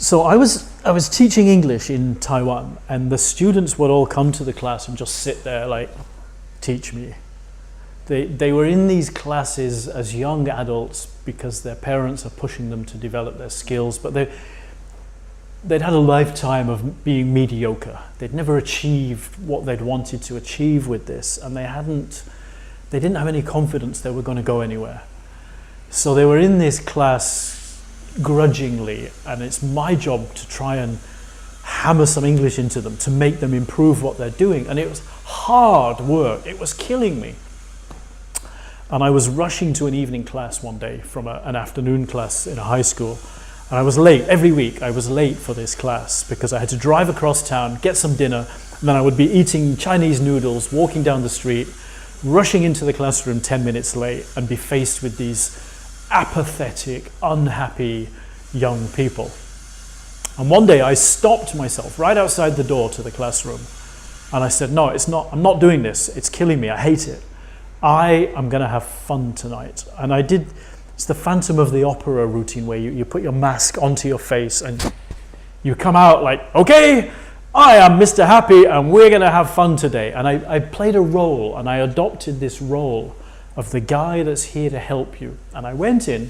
So I was teaching English in Taiwan, and the students would all come to the class and just sit there like, teach me. They were in these classes as young adults because their parents are pushing them to develop their skills, but they'd had a lifetime of being mediocre. They'd never achieved what they'd wanted to achieve with this, and they didn't have any confidence they were going to go anywhere. So they were in this class grudgingly, and it's my job to try and hammer some English into them to make them improve what they're doing. And it was hard work. It was killing me. And I was rushing to an evening class one day from an afternoon class in a high school. And I was late. Every week I was late for this class because I had to drive across town, get some dinner, and then I would be eating Chinese noodles, walking down the street, rushing into the classroom 10 minutes late, and be faced with these apathetic, unhappy young people. And one day I stopped myself right outside the door to the classroom, and I said, no, I'm not doing this. It's killing me. I hate it. I am going to have fun tonight. And it's the Phantom of the Opera routine where you put your mask onto your face and you come out like, okay, I am Mr. Happy and we're going to have fun today. And I played a role, and I adopted this role of the guy that's here to help you. And I went in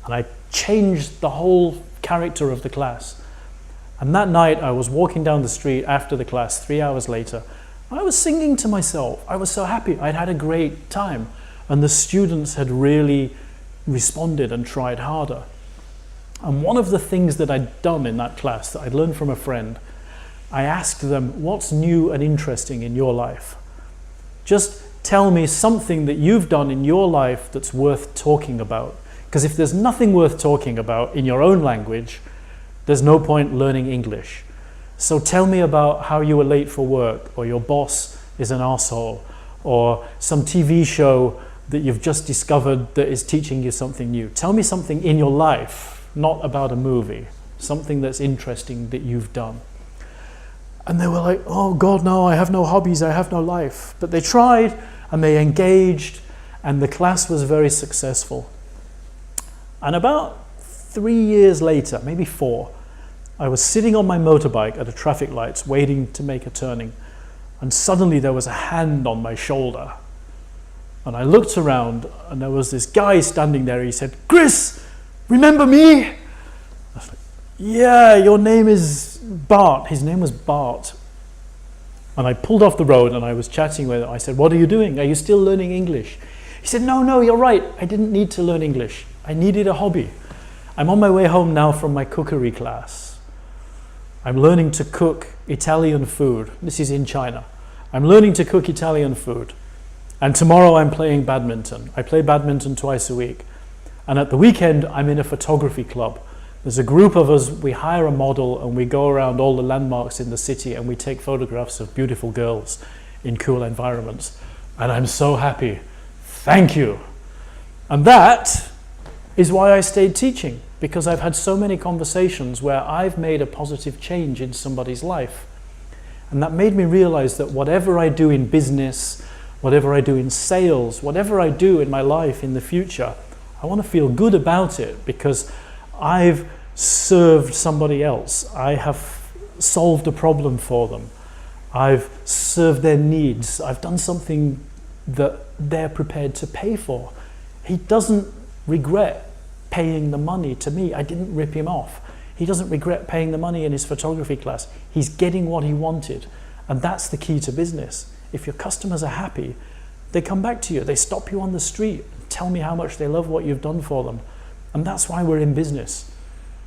and I changed the whole character of the class. And that night I was walking down the street after the class 3 hours later. I was singing to myself. I was so happy. I'd had a great time. And the students had really responded and tried harder. And one of the things that I'd done in that class that I'd learned from a friend, I asked them, what's new and interesting in your life? Just tell me something that you've done in your life that's worth talking about. Because if there's nothing worth talking about in your own language, there's no point learning English. So tell me about how you were late for work, or your boss is an arsehole, or some TV show that you've just discovered that is teaching you something new. Tell me something in your life, not about a movie, something that's interesting that you've done. And they were like, oh God, no, I have no hobbies, I have no life. But they tried and they engaged, and the class was very successful. And about 3 years later, maybe 4, I was sitting on my motorbike at a traffic lights waiting to make a turning, and suddenly there was a hand on my shoulder. And I looked around and there was this guy standing there. He said, Chris, remember me? I was like, yeah, your name is Bart. His name was Bart. And I pulled off the road and I was chatting with him. I said, what are you doing? Are you still learning English? He said, no, you're right. I didn't need to learn English. I needed a hobby. I'm on my way home now from my cookery class. I'm learning to cook Italian food. This is in China. I'm learning to cook Italian food. And tomorrow I'm playing badminton. I play badminton twice a week. And at the weekend, I'm in a photography club. There's a group of us, we hire a model and we go around all the landmarks in the city and we take photographs of beautiful girls in cool environments. And I'm so happy. Thank you. And that is why I stayed teaching, because I've had so many conversations where I've made a positive change in somebody's life. And that made me realize that whatever I do in business, whatever I do in sales, whatever I do in my life in the future, I want to feel good about it because I've served somebody else. I have solved a problem for them. I've served their needs. I've done something that they're prepared to pay for. He doesn't regret paying the money to me. I didn't rip him off. He doesn't regret paying the money in his photography class. He's getting what he wanted. And that's the key to business. If your customers are happy, they come back to you. They stop you on the street, tell me how much they love what you've done for them. And that's why we're in business.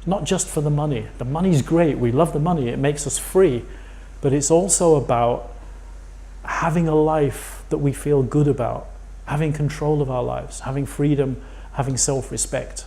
Not just for the money. The money's great. We love the money. It makes us free. But it's also about having a life that we feel good about, having control of our lives, having freedom, having self-respect.